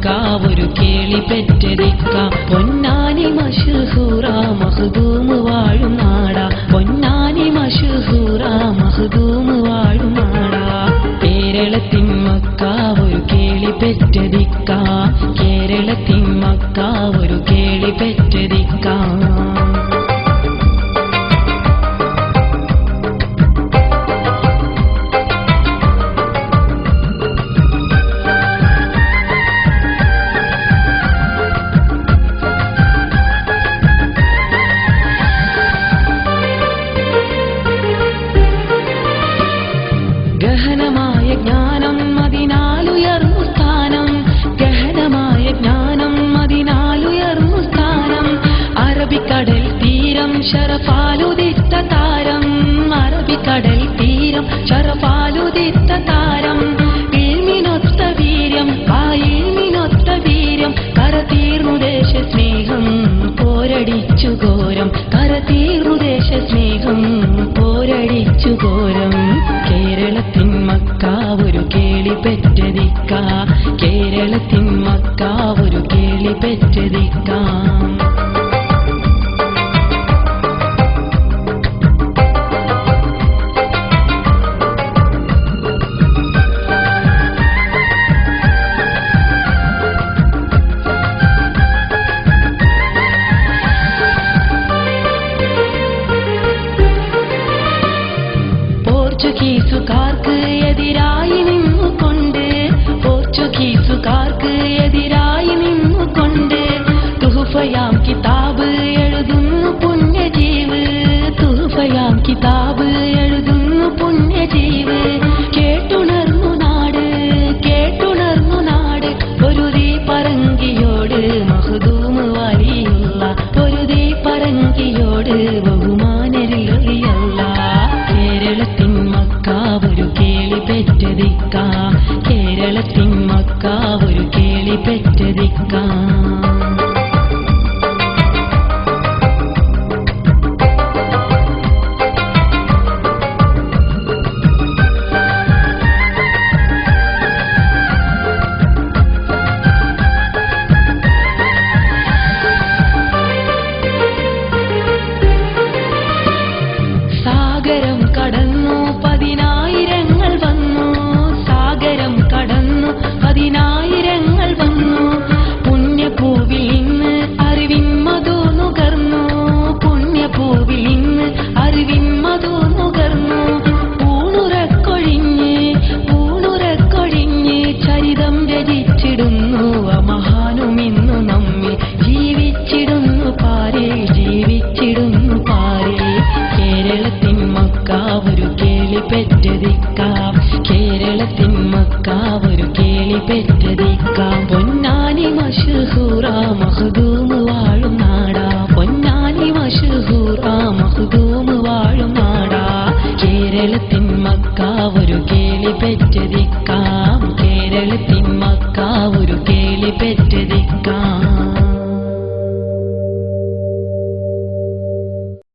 Mecca ഒരു കേളി പെറ്റതിക്ക പൊന്നാനി മഷ്ഹൂറ മഖ്ദൂം വാഴും നാടാ പൊന്നാനി മഷ്ഹൂറ മഖ്ദൂം വാഴും നാടാ കേരളത്തിൻ മക്ക ഒരു കേളി പെറ്റതിക്ക കേരളത്തിൻ മക്ക ഒരു കേളി പെറ്റതിക്ക ഗഹനമായ ജ്ഞാനം അതിനാലുയർന്നു സ്ഥാനം ഗഹനമായ ജ്ഞാനം അതിനാലുയർന്നു സ്ഥാനം അറബിക്കടൽ തീരം ശറഫാലുദിത്ത താരം അറബിക്കടൽ തീരം ശറഫാലുദിത്ത താരം ഇൽമിനൊത്ത വീര്യം ആ ഇൽമിനൊത്ത വീര്യം കരതീർന്നു ദേശസ്നേഹം പോരടിച്ചു ഘോരം കരതീർന്നു ദേശസ്നേഹം പോരടിച്ചു ഘോരം കേരളത്തിൻ മക്ക ഒരു കേളി പെറ്റതിക്ക കേരളത്തിൻ മക്ക ഒരു കേളി പെറ്റതിക്ക പോർച്ചുഗീസുകാർക്ക് എതിരായി നിന്നുകൊണ്ട് പോർച്ചുഗീസുകാർക്ക് എതിരായി നിന്നുകൊണ്ട് തുഹഫയാം കിതാബ് എഴുതുന്നു പുണ്യജീവ് തുഹഫയാം കിതാബ് എഴുതുന്നു പുണ്യജീവ് കേട്ടുണർന്നു നാട് പൊരുതി പറങ്കിയോട് മഖ്ദൂം വലിയുള്ള പൊരുതി പറങ്കിയോട് ബഹുമാനരില്ല കേരളത്തിൻ മക്ക ഒരു കേളി പെറ്റതിക്ക കേരളത്തിൻ മക്ക ഒരു കേളി പെറ്റതിക്ക സാഗരം കടന്നു പതിനായിരങ്ങൾ വന്നു സാഗരം കടന്നു പതിനായിരങ്ങൾ വന്നു പുണ്യഭൂവിൽ ഇന്ന് അറിവിൻ മധു നുകർന്നു പുണ്യഭൂവിൽ ഇന്ന് അറിവിൻ മധു നുകർന്നു പൂണുറക്കൊഴിഞ്ഞ് ചരിതം രചിച്ചിടുന്നു മഹാനുമിന്നു നമ്മിൽ ജീവിച്ചിടുന്നു പാരേ കേരളത്തിൻ മക്ക ഒരു കേളി പെറ്റതിക്ക കേരളത്തിൻ മക്ക ഒരു കേളി പെറ്റതിക്ക പൊന്നാനി മഷ്ഹൂറ മഖ്ദൂം വാഴും നാടാ പൊന്നാനി മഷ്ഹൂറ മഖ്ദൂം വാഴും നാടാ കേരളത്തിൻ മക്ക ഒരു കേളി പെറ്റതിക്ക കേരളത്തിൻ മക്ക ഒരു